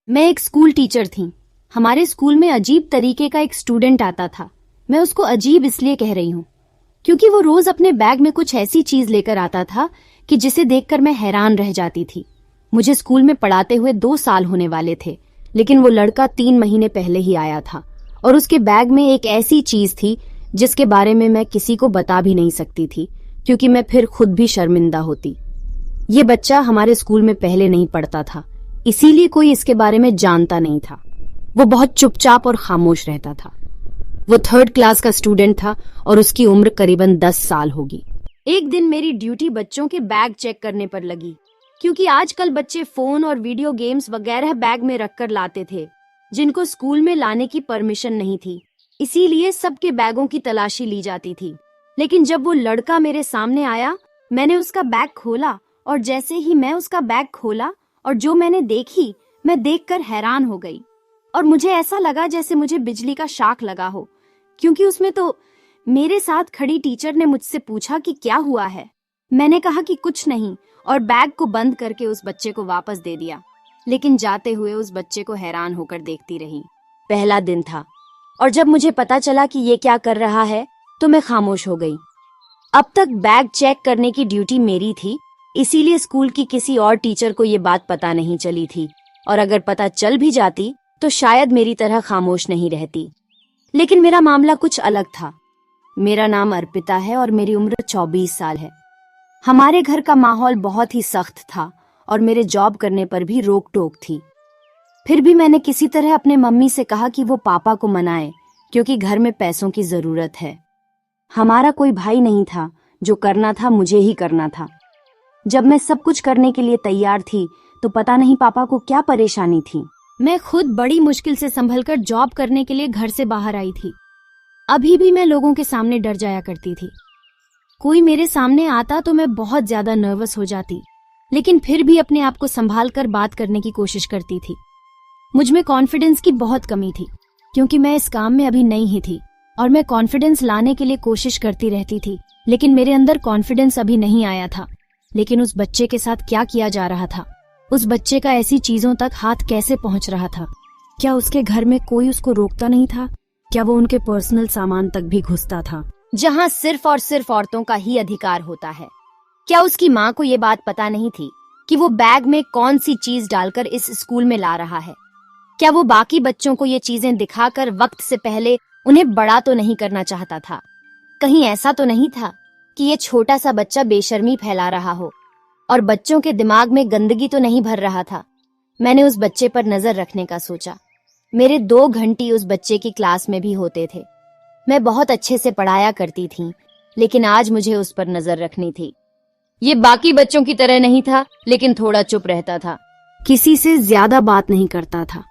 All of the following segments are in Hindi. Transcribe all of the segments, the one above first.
मैं एक स्कूल टीचर थी। हमारे स्कूल में अजीब तरीके का एक स्टूडेंट आता था। मैं उसको अजीब इसलिए कह रही हूँ क्योंकि वो रोज अपने बैग में कुछ ऐसी चीज लेकर आता था कि जिसे देखकर मैं हैरान रह जाती थी। मुझे स्कूल में पढ़ाते हुए 2 साल होने वाले थे, लेकिन वो लड़का 3 महीने पहले ही आया था और उसके बैग में एक ऐसी चीज थी जिसके बारे में मैं किसी को बता भी नहीं सकती थी, क्योंकि मैं फिर खुद भी शर्मिंदा होती। ये बच्चा हमारे स्कूल में पहले नहीं पढ़ता था, इसीलिए कोई इसके बारे में जानता नहीं था। वो बहुत चुपचाप और खामोश रहता था। वो 3rd क्लास का स्टूडेंट था और उसकी उम्र करीबन 10 साल होगी। एक दिन मेरी ड्यूटी बच्चों के बैग चेक करने पर लगी, क्योंकि आजकल बच्चे फोन और वीडियो गेम्स वगैरह बैग में रखकर लाते थे, जिनको स्कूल में लाने की परमिशन नहीं थी। इसीलिए सबके बैगों की तलाशी ली जाती थी। लेकिन जब वो लड़का मेरे सामने आया, मैंने उसका बैग खोला और जैसे ही मैं उसका बैग खोला और जो मैंने देखी, मैं देखकर हैरान हो गई और मुझे ऐसा लगा जैसे मुझे बिजली का शाक लगा हो, क्योंकि उसमें तो मेरे साथ खड़ी टीचर ने मुझसे पूछा कि क्या हुआ है। मैंने कहा कि कुछ नहीं और बैग को बंद करके उस बच्चे को वापस दे दिया, लेकिन जाते हुए उस बच्चे को हैरान होकर देखती रही। पहला दिन था और जब मुझे पता चला कि ये क्या कर रहा है तो मैं खामोश हो गई। अब तक बैग चेक करने की ड्यूटी मेरी थी, इसीलिए स्कूल की किसी और टीचर को ये बात पता नहीं चली थी, और अगर पता चल भी जाती तो शायद मेरी तरह खामोश नहीं रहती। लेकिन मेरा मामला कुछ अलग था। मेरा नाम अर्पिता है और मेरी उम्र 24 साल है। हमारे घर का माहौल बहुत ही सख्त था और मेरे जॉब करने पर भी रोक टोक थी। फिर भी मैंने किसी तरह अपने मम्मी से कहा कि वो पापा को मनाए, क्योंकि घर में पैसों की जरूरत है। हमारा कोई भाई नहीं था, जो करना था मुझे ही करना था। जब मैं सब कुछ करने के लिए तैयार थी तो पता नहीं पापा को क्या परेशानी थी। मैं खुद बड़ी मुश्किल से संभलकर जॉब करने के लिए घर से बाहर आई थी। अभी भी मैं लोगों के सामने डर जाया करती थी। कोई मेरे सामने आता तो मैं बहुत ज्यादा नर्वस हो जाती, लेकिन फिर भी अपने आप को संभाल कर बात करने की कोशिश करती थी। मुझ में कॉन्फिडेंस की बहुत कमी थी, क्योंकि मैं इस काम में अभी नई ही थी और मैं कॉन्फिडेंस लाने के लिए कोशिश करती रहती थी, लेकिन मेरे अंदर कॉन्फिडेंस अभी नहीं आया था। लेकिन उस बच्चे के साथ क्या किया जा रहा था? उस बच्चे का ऐसी चीजों तक हाथ कैसे पहुंच रहा था? क्या उसके घर में कोई उसको रोकता नहीं था? क्या वो उनके पर्सनल सामान तक भी घुसता था, जहां सिर्फ और सिर्फ औरतों का ही अधिकार होता है? क्या उसकी माँ को ये बात पता नहीं थी कि वो बैग में कौन सी चीज डालकर इस स्कूल में ला रहा है? क्या वो बाकी बच्चों को ये चीजें दिखाकर वक्त से पहले उन्हें बड़ा तो नहीं करना चाहता था? कहीं ऐसा तो नहीं था कि ये छोटा सा बच्चा बेशर्मी फैला रहा हो और बच्चों के दिमाग में गंदगी तो नहीं भर रहा था? मैंने उस बच्चे पर नजर रखने का सोचा। मेरे 2 घंटे उस बच्चे की क्लास में भी होते थे। मैं बहुत अच्छे से पढ़ाया करती थी, लेकिन आज मुझे उस पर नजर रखनी थी। ये बाकी बच्चों की तरह नहीं था, लेकिन थोड़ा चुप रहता था, किसी से ज्यादा बात नहीं करता था।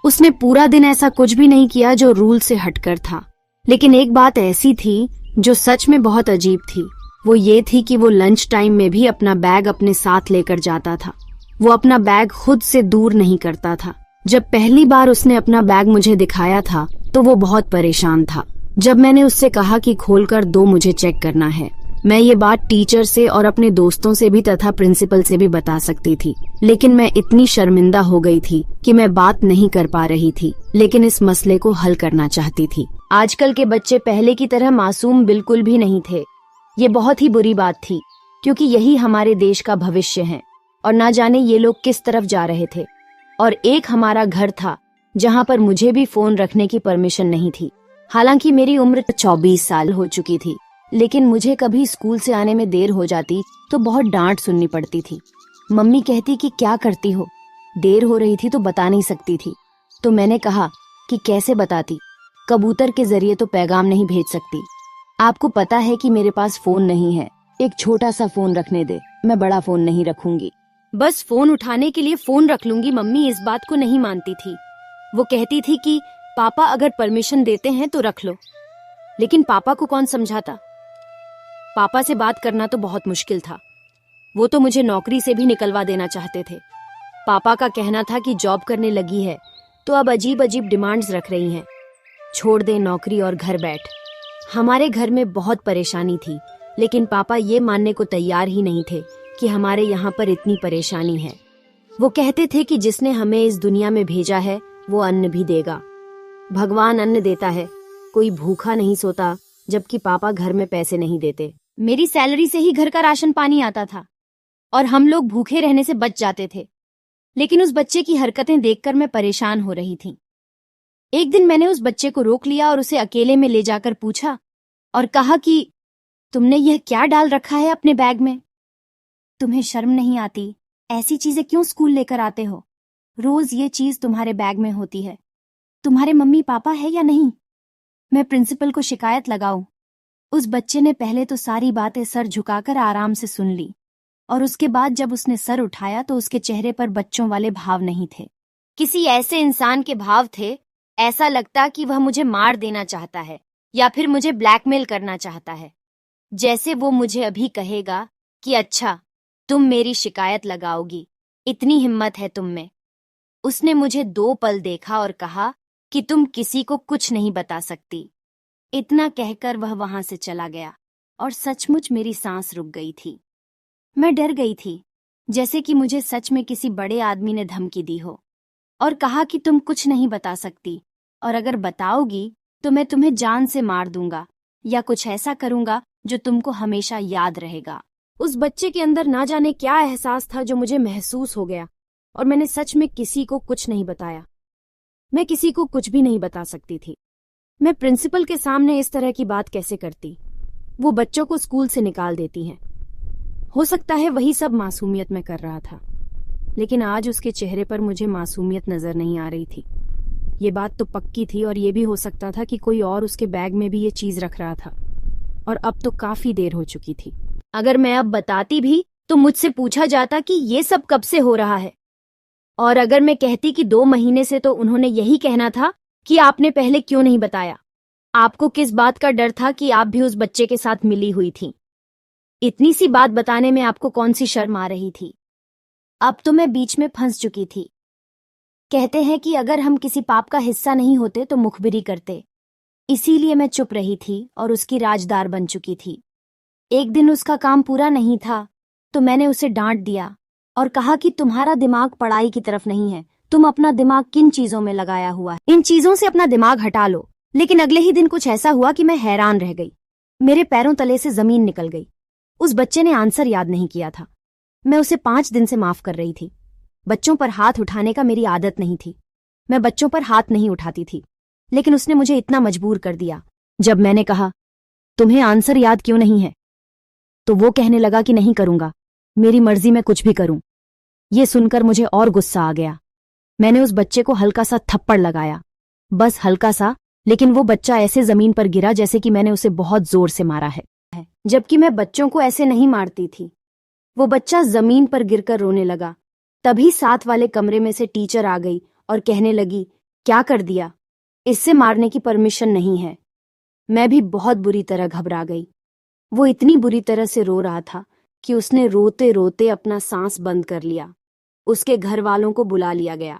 उसने पूरा दिन ऐसा कुछ भी नहीं किया जो रूल से हटकर था। लेकिन एक बात ऐसी थी जो सच में बहुत अजीब थी। वो ये थी कि वो लंच टाइम में भी अपना बैग अपने साथ लेकर जाता था। वो अपना बैग खुद से दूर नहीं करता था। जब पहली बार उसने अपना बैग मुझे दिखाया था तो वो बहुत परेशान था। जब मैंने उससे कहा कि खोलकर दो, मुझे चेक करना है। मैं ये बात टीचर से और अपने दोस्तों से भी तथा प्रिंसिपल से भी बता सकती थी, लेकिन मैं इतनी शर्मिंदा हो गई थी कि मैं बात नहीं कर पा रही थी, लेकिन इस मसले को हल करना चाहती थी। आजकल के बच्चे पहले की तरह मासूम बिल्कुल भी नहीं थे। ये बहुत ही बुरी बात थी, क्योंकि यही हमारे देश का भविष्य है और ना जाने ये लोग किस तरफ जा रहे थे। और एक हमारा घर था जहाँ पर मुझे भी फोन रखने की परमिशन नहीं थी। हालांकि मेरी उम्र 24 साल हो चुकी थी, लेकिन मुझे कभी स्कूल से आने में देर हो जाती तो बहुत डांट सुननी पड़ती थी। मम्मी कहती कि क्या करती हो, देर हो रही थी तो बता नहीं सकती थी। तो मैंने कहा कि कैसे बताती, कबूतर के जरिए तो पैगाम नहीं भेज सकती। आपको पता है कि मेरे पास फोन नहीं है, एक छोटा सा फोन रखने दे, मैं बड़ा फोन नहीं रखूंगी। बस फोन उठाने के लिए फोन रख लूंगी। मम्मी इस बात को नहीं मानती थी। वो कहती थी कि पापा अगर परमिशन देते हैं तो रख लो, लेकिन पापा को कौन समझाता? पापा से बात करना तो बहुत मुश्किल था। वो तो मुझे नौकरी से भी निकलवा देना चाहते थे। पापा का कहना था कि जॉब करने लगी है तो अब अजीब अजीब डिमांड्स रख रही हैं, छोड़ दे नौकरी और घर बैठ। हमारे घर में बहुत परेशानी थी, लेकिन पापा ये मानने को तैयार ही नहीं थे कि हमारे यहाँ पर इतनी परेशानी है। वो कहते थे कि जिसने हमें इस दुनिया में भेजा है वो अन्न भी देगा। भगवान अन्न देता है, कोई भूखा नहीं सोता, जबकि पापा घर में पैसे नहीं देते। मेरी सैलरी से ही घर का राशन पानी आता था और हम लोग भूखे रहने से बच जाते थे। लेकिन उस बच्चे की हरकतें देखकर मैं परेशान हो रही थी। एक दिन मैंने उस बच्चे को रोक लिया और उसे अकेले में ले जाकर पूछा और कहा कि तुमने यह क्या डाल रखा है अपने बैग में? तुम्हें शर्म नहीं आती? ऐसी चीजें क्यों स्कूल लेकर आते हो? रोज ये चीज तुम्हारे बैग में होती है। तुम्हारे मम्मी पापा है या नहीं? मैं प्रिंसिपल को शिकायत लगाऊं? उस बच्चे ने पहले तो सारी बातें सर झुकाकर आराम से सुन ली और उसके बाद जब उसने सर उठाया तो उसके चेहरे पर बच्चों वाले भाव नहीं थे। किसी ऐसे इंसान के भाव थे, ऐसा लगता कि वह मुझे मार देना चाहता है या फिर मुझे ब्लैकमेल करना चाहता है। जैसे वो मुझे अभी कहेगा कि अच्छा, तुम मेरी शिकायत लगाओगी, इतनी हिम्मत है तुम में। उसने मुझे 2 पल देखा और कहा कि तुम किसी को कुछ नहीं बता सकती। इतना कहकर वह वहां से चला गया और सचमुच मेरी सांस रुक गई थी। मैं डर गई थी, जैसे कि मुझे सच में किसी बड़े आदमी ने धमकी दी हो और कहा कि तुम कुछ नहीं बता सकती और अगर बताओगी तो मैं तुम्हें जान से मार दूंगा या कुछ ऐसा करूंगा जो तुमको हमेशा याद रहेगा। उस बच्चे के अंदर ना जाने क्या एहसास था जो मुझे महसूस हो गया और मैंने सच में किसी को कुछ नहीं बताया। मैं किसी को कुछ भी नहीं बता सकती थी। मैं प्रिंसिपल के सामने इस तरह की बात कैसे करती? वो बच्चों को स्कूल से निकाल देती हैं। हो सकता है वही सब मासूमियत में कर रहा था, लेकिन आज उसके चेहरे पर मुझे मासूमियत नजर नहीं आ रही थी। ये बात तो पक्की थी और ये भी हो सकता था कि कोई और उसके बैग में भी ये चीज रख रहा था और अब तो काफी देर हो चुकी थी। अगर मैं अब बताती भी तो मुझसे पूछा जाता कि ये सब कब से हो रहा है, और अगर मैं कहती कि 2 महीने से, तो उन्होंने यही कहना था कि आपने पहले क्यों नहीं बताया? आपको किस बात का डर था कि आप भी उस बच्चे के साथ मिली हुई थी? इतनी सी बात बताने में आपको कौन सी शर्म आ रही थी? अब तो मैं बीच में फंस चुकी थी। कहते हैं कि अगर हम किसी पाप का हिस्सा नहीं होते तो मुखबिरी करते, इसीलिए मैं चुप रही थी और उसकी राजदार बन चुकी थी। एक दिन उसका काम पूरा नहीं था तो मैंने उसे डांट दिया और कहा कि तुम्हारा दिमाग पढ़ाई की तरफ नहीं है, तुम अपना दिमाग किन चीजों में लगाया हुआ है, इन चीजों से अपना दिमाग हटा लो। लेकिन अगले ही दिन कुछ ऐसा हुआ कि मैं हैरान रह गई। मेरे पैरों तले से जमीन निकल गई। उस बच्चे ने आंसर याद नहीं किया था। मैं उसे 5 दिन से माफ कर रही थी। बच्चों पर हाथ उठाने का मेरी आदत नहीं थी। मैं बच्चों पर हाथ नहीं उठाती थी, लेकिन उसने मुझे इतना मजबूर कर दिया। जब मैंने कहा तुम्हें आंसर याद क्यों नहीं है, तो वो कहने लगा कि नहीं करूंगा, मेरी मर्जी में कुछ भी करूं। ये सुनकर मुझे और गुस्सा आ गया। मैंने उस बच्चे को हल्का सा थप्पड़ लगाया, बस हल्का सा, लेकिन वो बच्चा ऐसे जमीन पर गिरा जैसे कि मैंने उसे बहुत जोर से मारा है, जबकि मैं बच्चों को ऐसे नहीं मारती थी। वो बच्चा जमीन पर गिरकर रोने लगा। तभी साथ वाले कमरे में से टीचर आ गई और कहने लगी, क्या कर दिया? इससे मारने की परमिशन नहीं है। मैं भी बहुत बुरी तरह घबरा गई। वो इतनी बुरी तरह से रो रहा था कि उसने रोते रोते अपना सांस बंद कर लिया। उसके घर वालों को बुला लिया गया।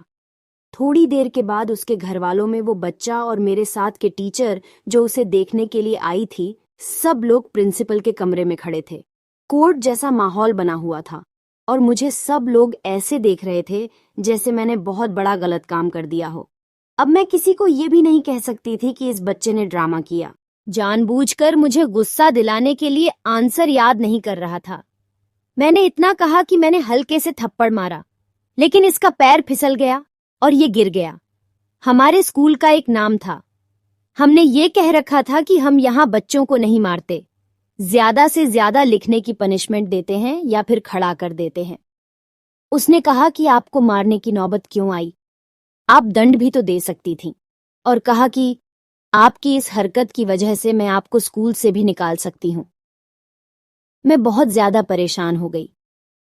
थोड़ी देर के बाद उसके घर वालों में वो बच्चा और मेरे साथ के टीचर जो उसे देखने के लिए आई थी, सब लोग प्रिंसिपल के कमरे में खड़े थे। कोर्ट जैसा माहौल बना हुआ था और मुझे सब लोग ऐसे देख रहे थे जैसे मैंने बहुत बड़ा गलत काम कर दिया हो। अब मैं किसी को ये भी नहीं कह सकती थी कि इस बच्चे ने ड्रामा किया। जानबूझकर मुझे गुस्सा दिलाने के लिए आंसर याद नहीं कर रहा था। मैंने इतना कहा कि मैंने हल्के से थप्पड़ मारा, लेकिन इसका पैर फिसल गया और ये गिर गया। हमारे स्कूल का एक नाम था। हमने ये कह रखा था कि हम यहाँ बच्चों को नहीं मारते, ज्यादा से ज्यादा लिखने की पनिशमेंट देते हैं या फिर खड़ा कर देते हैं। उसने कहा कि आपको मारने की नौबत क्यों आई, आप दंड भी तो दे सकती थीं, और कहा कि आपकी इस हरकत की वजह से मैं आपको स्कूल से भी निकाल सकती हूं। मैं बहुत ज्यादा परेशान हो गई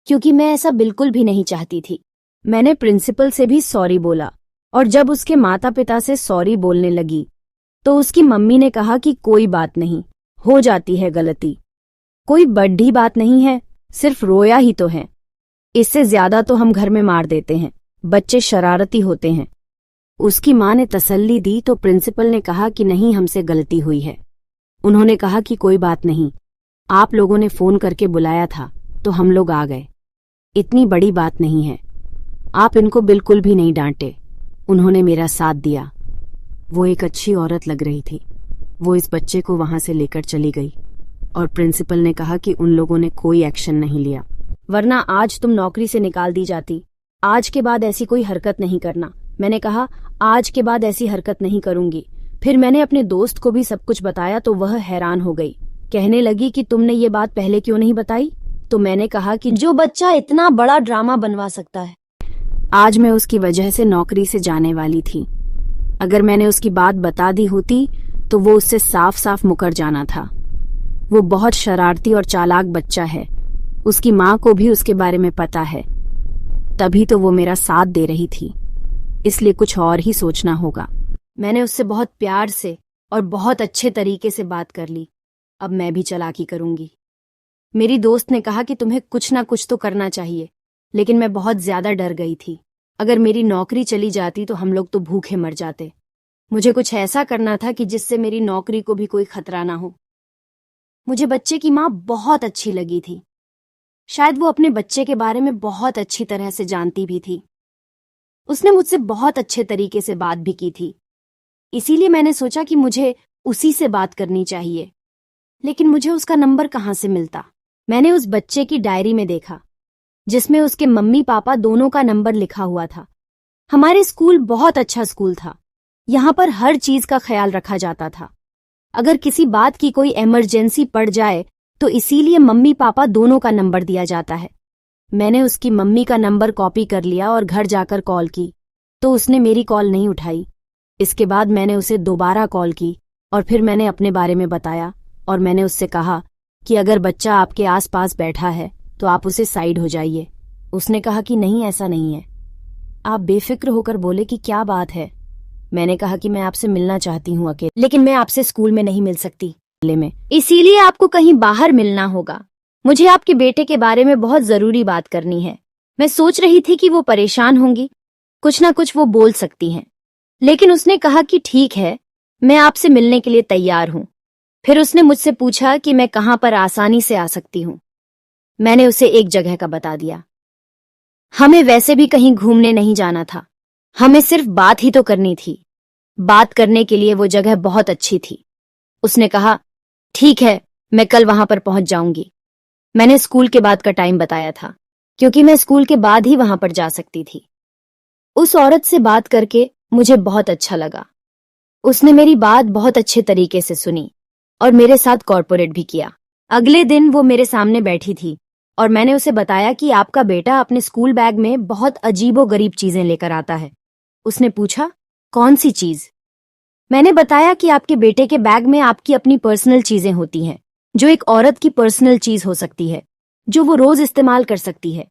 क्योंकि मैं ऐसा बिल्कुल भी नहीं चाहती थी। मैंने प्रिंसिपल से भी सॉरी बोला और जब उसके माता पिता से सॉरी बोलने लगी तो उसकी मम्मी ने कहा कि कोई बात नहीं, हो जाती है गलती, कोई बड़ी बात नहीं है, सिर्फ रोया ही तो है, इससे ज्यादा तो हम घर में मार देते हैं, बच्चे शरारती होते हैं। उसकी माँ ने तसल्ली दी तो प्रिंसिपल ने कहा कि नहीं, हमसे गलती हुई है। उन्होंने कहा कि कोई बात नहीं, आप लोगों ने फोन करके बुलाया था तो हम लोग आ गए, इतनी बड़ी बात नहीं है। आप इनको बिल्कुल भी नहीं डांटे, उन्होंने मेरा साथ दिया। वो एक अच्छी औरत लग रही थी। वो इस बच्चे को वहां से लेकर चली गई और प्रिंसिपल ने कहा कि उन लोगों ने कोई एक्शन नहीं लिया, वरना आज तुम नौकरी से निकाल दी जाती। आज के बाद ऐसी कोई हरकत नहीं करना। मैंने कहा आज के बाद ऐसी हरकत नहीं करूंगी। फिर मैंने अपने दोस्त को भी सब कुछ बताया तो वह हैरान हो गई। कहने लगी कि तुमने ये बात पहले क्यों नहीं बताई? तो मैंने कहा कि जो बच्चा इतना बड़ा ड्रामा बनवा सकता है। आज मैं उसकी वजह से नौकरी से जाने वाली थी। अगर मैंने उसकी बात बता दी होती तो वो उससे साफ साफ मुकर जाना था। वो बहुत शरारती और चालाक बच्चा है। उसकी माँ को भी उसके बारे में पता है, तभी तो वो मेरा साथ दे रही थी। इसलिए कुछ और ही सोचना होगा। मैंने उससे बहुत प्यार से और बहुत अच्छे तरीके से बात कर ली। अब मैं भी चालाकी करूंगी। मेरी दोस्त ने कहा कि तुम्हें कुछ ना कुछ तो करना चाहिए, लेकिन मैं बहुत ज्यादा डर गई थी। अगर मेरी नौकरी चली जाती तो हम लोग तो भूखे मर जाते। मुझे कुछ ऐसा करना था कि जिससे मेरी नौकरी को भी कोई खतरा ना हो। मुझे बच्चे की माँ बहुत अच्छी लगी थी। शायद वो अपने बच्चे के बारे में बहुत अच्छी तरह से जानती भी थी। उसने मुझसे बहुत अच्छे तरीके से बात भी की थी। इसीलिए मैंने सोचा कि मुझे उसी से बात करनी चाहिए। लेकिन मुझे उसका नंबर कहाँ से मिलता? मैंने उस बच्चे की डायरी में देखा, जिसमें उसके मम्मी पापा दोनों का नंबर लिखा हुआ था। हमारे स्कूल बहुत अच्छा स्कूल था। यहाँ पर हर चीज का ख्याल रखा जाता था। अगर किसी बात की कोई इमरजेंसी पड़ जाए तो इसीलिए मम्मी पापा दोनों का नंबर दिया जाता है। मैंने उसकी मम्मी का नंबर कॉपी कर लिया और घर जाकर कॉल की, तो उसने मेरी कॉल नहीं उठाई। इसके बाद मैंने उसे दोबारा कॉल की और फिर मैंने अपने बारे में बताया और मैंने उससे कहा कि अगर बच्चा आपके आसपास बैठा है तो आप उसे साइड हो जाइए। उसने कहा कि नहीं, ऐसा नहीं है। आप बेफिक्र होकर बोले कि क्या बात है? मैंने कहा कि मैं आपसे मिलना चाहती हूँ अकेले, लेकिन मैं आपसे स्कूल में नहीं मिल सकती अकेले में, इसीलिए आपको कहीं बाहर मिलना होगा। मुझे आपके बेटे के बारे में बहुत जरूरी बात करनी है। मैं सोच रही थी कि वो परेशान होंगी, कुछ ना कुछ वो बोल सकती हैं। लेकिन उसने कहा कि ठीक है, मैं आपसे मिलने के लिए तैयार हूँ। फिर उसने मुझसे पूछा कि मैं कहाँ पर आसानी से आ सकती हूँ। मैंने उसे एक जगह का बता दिया। हमें वैसे भी कहीं घूमने नहीं जाना था, हमें सिर्फ बात ही तो करनी थी। बात करने के लिए वो जगह बहुत अच्छी थी। उसने कहा ठीक है, मैं कल वहां पर पहुंच जाऊंगी। मैंने स्कूल के बाद का टाइम बताया था, क्योंकि मैं स्कूल के बाद ही वहां पर जा सकती थी। उस औरत से बात करके मुझे बहुत अच्छा लगा। उसने मेरी बात बहुत अच्छे तरीके से सुनी और मेरे साथ कॉर्पोरेट भी किया। अगले दिन वो मेरे सामने बैठी थी और मैंने उसे बताया कि आपका बेटा अपने स्कूल बैग में बहुत अजीबोगरीब चीजें लेकर आता है। उसने पूछा कौन सी चीज? मैंने बताया कि आपके बेटे के बैग में आपकी अपनी पर्सनल चीजें होती हैं, जो एक औरत की पर्सनल चीज हो सकती है, जो वो रोज इस्तेमाल कर सकती है।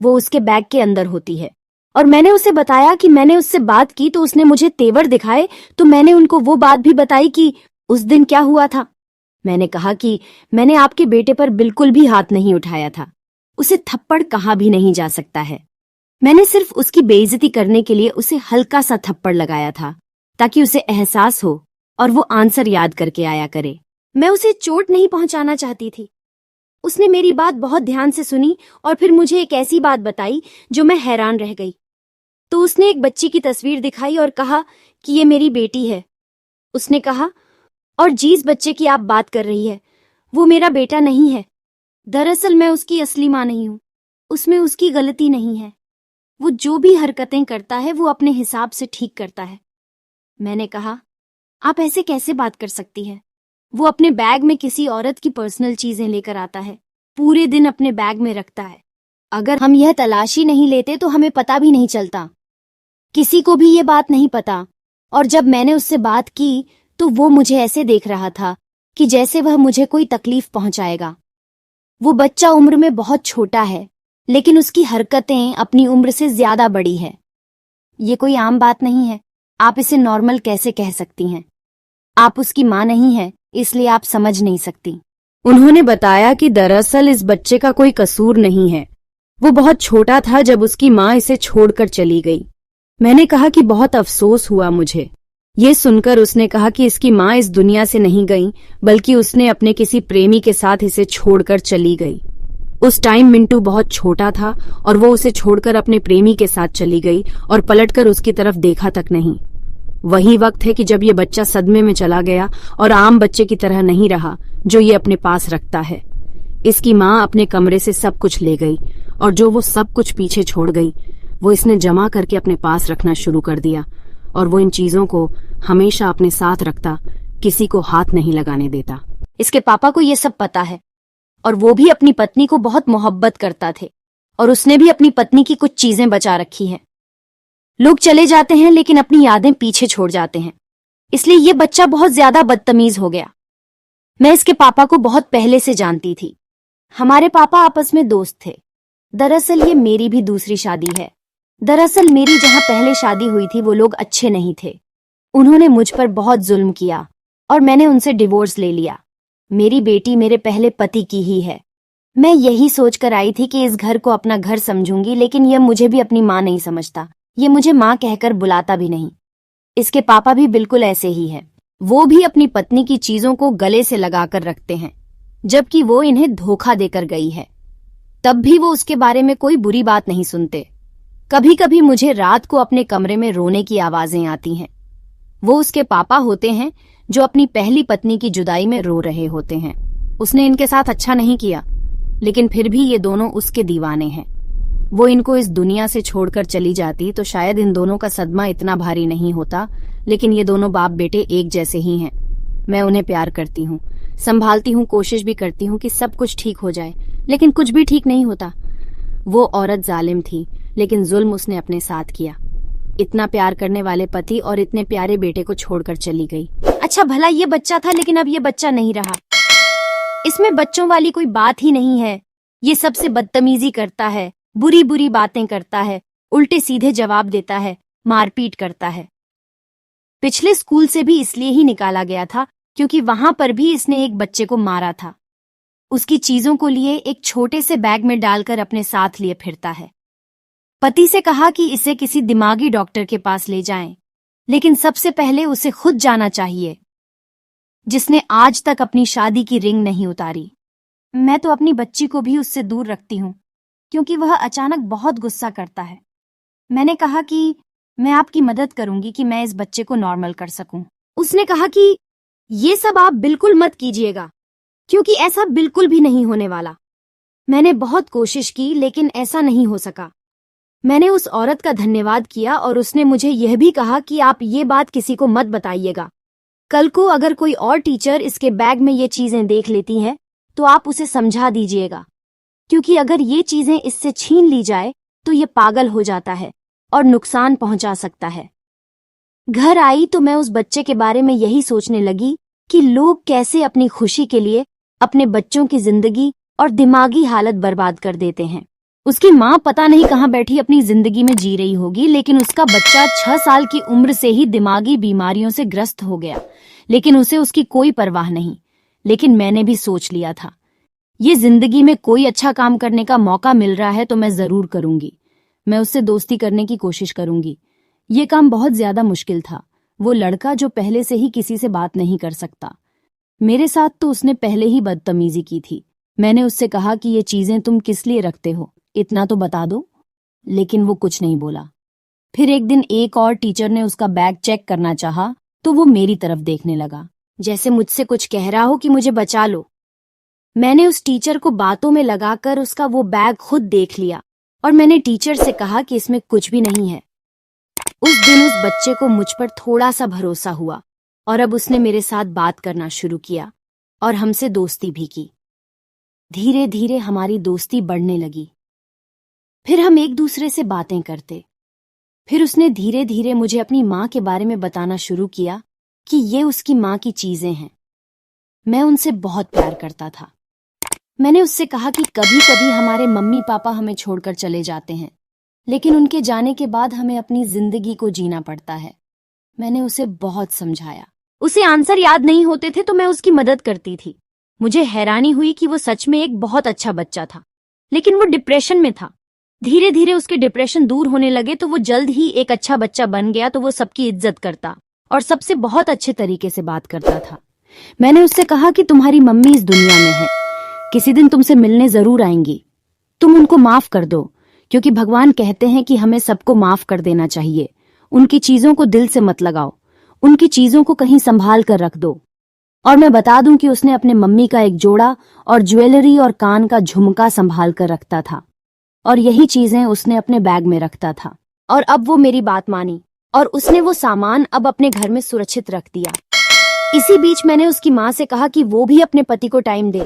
वो उसके बैग के अंदर होती है। और मैंने उसे बताया कि मैंने उससे बात की तो उसने मुझे तेवर दिखाए, तो मैंने उनको वो बात भी बताई कि उस दिन क्या हुआ था। मैंने कहा कि मैंने आपके बेटे पर बिल्कुल भी हाथ नहीं उठाया था। उसे थप्पड़ कहा भी नहीं जा सकता है। मैंने सिर्फ उसकी बेइज्जती करने के लिए उसे हल्का सा थप्पड़ लगाया था, ताकि उसे एहसास हो और वो आंसर याद करके आया करे। मैं उसे चोट नहीं पहुंचाना चाहती थी। उसने मेरी बात बहुत ध्यान से सुनी और फिर मुझे एक ऐसी बात बताई जो मैं हैरान रह गई। तो उसने एक बच्ची की तस्वीर दिखाई और कहा कि ये मेरी बेटी है। उसने कहा, और जिस बच्चे की आप बात कर रही है वो मेरा बेटा नहीं है। दरअसल मैं उसकी असली माँ नहीं हूँ। उसमें उसकी गलती नहीं है। वो जो भी हरकतें करता है वो अपने हिसाब से ठीक करता है। मैंने कहा, आप ऐसे कैसे बात कर सकती है? वो अपने बैग में किसी औरत की पर्सनल चीजें लेकर आता है, पूरे दिन अपने बैग में रखता है। अगर हम यह तलाशी नहीं लेते तो हमें पता भी नहीं चलता। किसी को भी ये बात नहीं पता। और जब मैंने उससे बात की तो वो मुझे ऐसे देख रहा था कि जैसे वह मुझे कोई तकलीफ पहुंचाएगा। वो बच्चा उम्र में बहुत छोटा है, लेकिन उसकी हरकतें अपनी उम्र से ज्यादा बड़ी है। ये कोई आम बात नहीं है। आप इसे नॉर्मल कैसे कह सकती हैं? आप उसकी माँ नहीं है, इसलिए आप समझ नहीं सकती। उन्होंने बताया कि दरअसल इस बच्चे का कोई कसूर नहीं है। वो बहुत छोटा था जब उसकी माँ इसे छोड़कर चली गई। मैंने कहा कि बहुत अफसोस हुआ मुझे। ये सुनकर उसने कहा कि इसकी माँ इस दुनिया से नहीं गई, बल्कि उसने अपने किसी प्रेमी के साथ इसे छोड़कर चली गई। उस टाइम मिंटू बहुत छोटा था और वो उसे छोड़कर अपने प्रेमी के साथ चली गई और पलटकर उसकी तरफ देखा तक नहीं। वही वक्त है कि जब ये बच्चा सदमे में चला गया और आम बच्चे की तरह नहीं रहा जो ये अपने पास रखता है। इसकी माँ अपने कमरे से सब कुछ ले गई और जो वो सब कुछ पीछे छोड़ गई वो इसने जमा करके अपने पास रखना शुरू कर दिया और वो इन चीजों को हमेशा अपने साथ रखता, किसी को हाथ नहीं लगाने देता। इसके पापा को ये सब पता है और वो भी अपनी पत्नी को बहुत मोहब्बत करता थे और उसने भी अपनी पत्नी की कुछ चीजें बचा रखी हैं। लोग चले जाते हैं लेकिन अपनी यादें पीछे छोड़ जाते हैं, इसलिए ये बच्चा बहुत ज्यादा बदतमीज हो गया। मैं इसके पापा को बहुत पहले से जानती थी। हमारे पापा आपस में दोस्त थे। दरअसल ये मेरी भी दूसरी शादी है। दरअसल मेरी जहां पहले शादी हुई थी वो लोग अच्छे नहीं थे। उन्होंने मुझ पर बहुत जुल्म किया और मैंने उनसे डिवोर्स ले लिया। मेरी बेटी मेरे पहले पति की ही है। मैं यही सोचकर आई थी कि इस घर को अपना घर समझूंगी, लेकिन यह मुझे भी अपनी माँ नहीं समझता। ये मुझे माँ कहकर बुलाता भी नहीं। इसके पापा भी बिल्कुल ऐसे ही हैं। वो भी अपनी पत्नी की चीजों को गले से लगाकर रखते हैं, जबकि वो इन्हें धोखा देकर गई है। तब भी वो उसके बारे में कोई बुरी बात नहीं सुनते। कभी कभी मुझे रात को अपने कमरे में रोने की आवाजें आती हैं। वो उसके पापा होते हैं जो अपनी पहली पत्नी की जुदाई में रो रहे होते हैं। उसने इनके साथ अच्छा नहीं किया, लेकिन फिर भी ये दोनों उसके दीवाने हैं। वो इनको इस दुनिया से छोड़कर चली जाती तो शायद इन दोनों का सदमा इतना भारी नहीं होता, लेकिन ये दोनों बाप बेटे एक जैसे ही हैं। मैं उन्हें प्यार करती हूँ, संभालती हूँ, कोशिश भी करती हूँ कि सब कुछ ठीक हो जाए, लेकिन कुछ भी ठीक नहीं होता। वो औरत जालिम थी, लेकिन जुल्म उसने अपने साथ किया। इतना प्यार करने वाले पति और इतने प्यारे बेटे को छोड़कर चली गई। अच्छा भला ये बच्चा था, लेकिन अब ये बच्चा नहीं रहा। इसमें बच्चों वाली कोई बात ही नहीं है। ये सबसे बदतमीजी करता है, बुरी बुरी बातें करता है, उल्टे सीधे जवाब देता है, मारपीट करता है। पिछले स्कूल से भी इसलिए ही निकाला गया था क्योंकि वहां पर भी इसने एक बच्चे को मारा था। उसकी चीजों को लिए एक छोटे से बैग में डालकर अपने साथ लिए फिरता है। पति से कहा कि इसे किसी दिमागी डॉक्टर के पास ले जाएं, लेकिन सबसे पहले उसे खुद जाना चाहिए, जिसने आज तक अपनी शादी की रिंग नहीं उतारी। मैं तो अपनी बच्ची को भी उससे दूर रखती हूँ क्योंकि वह अचानक बहुत गुस्सा करता है। मैंने कहा कि मैं आपकी मदद करूंगी कि मैं इस बच्चे को नॉर्मल कर सकूं। उसने कहा कि ये सब आप बिल्कुल मत कीजिएगा क्योंकि ऐसा बिल्कुल भी नहीं होने वाला। मैंने बहुत कोशिश की लेकिन ऐसा नहीं हो सका। मैंने उस औरत का धन्यवाद किया और उसने मुझे यह भी कहा कि आप ये बात किसी को मत बताइएगा। कल को अगर कोई और टीचर इसके बैग में ये चीजें देख लेती हैं तो आप उसे समझा दीजिएगा, क्योंकि अगर ये चीजें इससे छीन ली जाए तो ये पागल हो जाता है और नुकसान पहुंचा सकता है। घर आई तो मैं उस बच्चे के बारे में यही सोचने लगी कि लोग कैसे अपनी खुशी के लिए अपने बच्चों की जिंदगी और दिमागी हालत बर्बाद कर देते हैं। उसकी माँ पता नहीं कहाँ बैठी अपनी जिंदगी में जी रही होगी, लेकिन उसका बच्चा 6 साल की उम्र से ही दिमागी बीमारियों से ग्रस्त हो गया, लेकिन उसे उसकी कोई परवाह नहीं। लेकिन मैंने भी सोच लिया था, ये जिंदगी में कोई अच्छा काम करने का मौका मिल रहा है तो मैं जरूर करूंगी। मैं उससे दोस्ती करने की कोशिश करूंगी। ये काम बहुत ज्यादा मुश्किल था। वो लड़का जो पहले से ही किसी से बात नहीं कर सकता। मेरे साथ तो उसने पहले ही बदतमीजी की थी। मैंने उससे कहा कि ये चीजें तुम किस लिए रखते हो, इतना तो बता दो, लेकिन वो कुछ नहीं बोला। फिर एक दिन एक और टीचर ने उसका बैग चेक करना चाहा तो वो मेरी तरफ देखने लगा, जैसे मुझसे कुछ कह रहा हो कि मुझे बचा लो। मैंने उस टीचर को बातों में लगाकर उसका वो बैग खुद देख लिया और मैंने टीचर से कहा कि इसमें कुछ भी नहीं है। उस दिन उस बच्चे को मुझ पर थोड़ा सा भरोसा हुआ और अब उसने मेरे साथ बात करना शुरू किया और हमसे दोस्ती भी की। धीरे धीरे हमारी दोस्ती बढ़ने लगी। फिर हम एक दूसरे से बातें करते। फिर उसने धीरे धीरे मुझे अपनी माँ के बारे में बताना शुरू किया कि ये उसकी माँ की चीजें हैं। मैं उनसे बहुत प्यार करता था। मैंने उससे कहा कि कभी कभी हमारे मम्मी पापा हमें छोड़कर चले जाते हैं, लेकिन उनके जाने के बाद हमें अपनी जिंदगी को जीना पड़ता है। मैंने उसे बहुत समझाया। उसे आंसर याद नहीं होते थे तो मैं उसकी मदद करती थी। मुझे हैरानी हुई कि वो सच में एक बहुत अच्छा बच्चा था, लेकिन वो डिप्रेशन में था। धीरे धीरे उसके डिप्रेशन दूर होने लगे तो वो जल्द ही एक अच्छा बच्चा बन गया। तो वो सबकी इज्जत करता और सबसे बहुत अच्छे तरीके से बात करता था। मैंने उससे कहा कि तुम्हारी मम्मी इस दुनिया में है, किसी दिन तुमसे मिलने जरूर आएंगी। तुम उनको माफ कर दो, क्योंकि भगवान कहते हैं कि हमें सबको माफ कर देना चाहिए। उनकी चीजों को दिल से मत लगाओ, उनकी चीजों को कहीं संभाल कर रख दो। और मैं बता दूं कि उसने अपने मम्मी का एक जोड़ा और ज्वेलरी और कान का झुमका संभाल कर रखता था, और यही चीजें उसने अपने बैग में रखता था। और अब वो मेरी बात मानी और उसने वो सामान अब अपने घर में सुरक्षित रख दिया। इसी बीच मैंने उसकी माँ से कहा कि वो भी अपने पति को टाइम दे,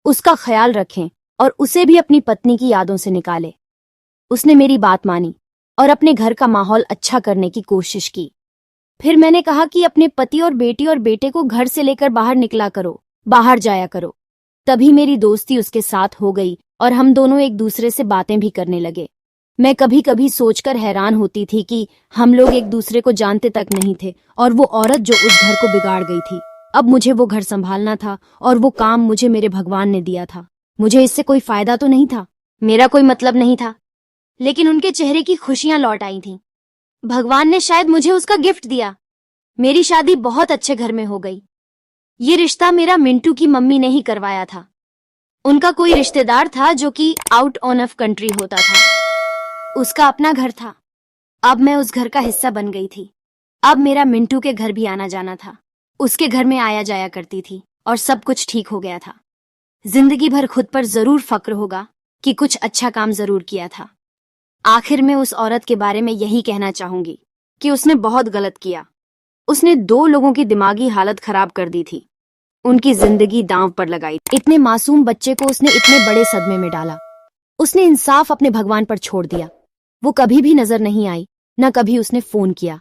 उसका ख्याल रखें और उसे भी अपनी पत्नी की यादों से निकाले। उसने मेरी बात मानी और अपने घर का माहौल अच्छा करने की कोशिश की। फिर मैंने कहा कि अपने पति और बेटे को घर से लेकर बाहर निकला करो, बाहर जाया करो। तभी मेरी दोस्ती उसके साथ हो गई और हम दोनों एक दूसरे से बातें भी करने लगे। मैं कभी कभी सोचकर हैरान होती थी कि हम लोग एक दूसरे को जानते तक नहीं थे, और वो औरत जो उस घर को बिगाड़ गई थी, अब मुझे वो घर संभालना था और वो काम मुझे मेरे भगवान ने दिया था। मुझे इससे कोई फायदा तो नहीं था, मेरा कोई मतलब नहीं था, लेकिन उनके चेहरे की खुशियां लौट आई थीं। भगवान ने शायद मुझे उसका गिफ्ट दिया। मेरी शादी बहुत अच्छे घर में हो गई। ये रिश्ता मेरा मिंटू की मम्मी ने ही करवाया था। उनका कोई रिश्तेदार था जो कि आउट ऑफ कंट्री होता था। उसका अपना घर था। अब मैं उस घर का हिस्सा बन गई थी। अब मेरा मिंटू के घर भी आना जाना था। उसके घर में आया जाया करती थी और सब कुछ ठीक हो गया था। जिंदगी भर खुद पर जरूर फक्र होगा कि कुछ अच्छा काम जरूर किया था। आखिर में उस औरत के बारे में यही कहना चाहूंगी कि उसने बहुत गलत किया। उसने 2 लोगों की दिमागी हालत खराब कर दी थी, उनकी जिंदगी दांव पर लगाई। इतने मासूम बच्चे को उसने इतने बड़े सदमे में डाला। उसने इंसाफ अपने भगवान पर छोड़ दिया। वो कभी भी नजर नहीं आई, न कभी उसने फोन किया।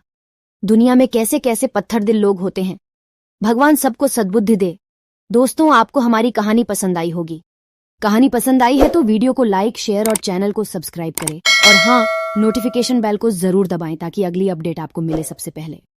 दुनिया में कैसे कैसे पत्थर दिल लोग होते हैं। भगवान सबको सद्बुद्धि दे। दोस्तों, आपको हमारी कहानी पसंद आई होगी। कहानी पसंद आई है तो वीडियो को लाइक, शेयर और चैनल को सब्सक्राइब करें। और हाँ, नोटिफिकेशन बेल को जरूर दबाएं ताकि अगली अपडेट आपको मिले सबसे पहले।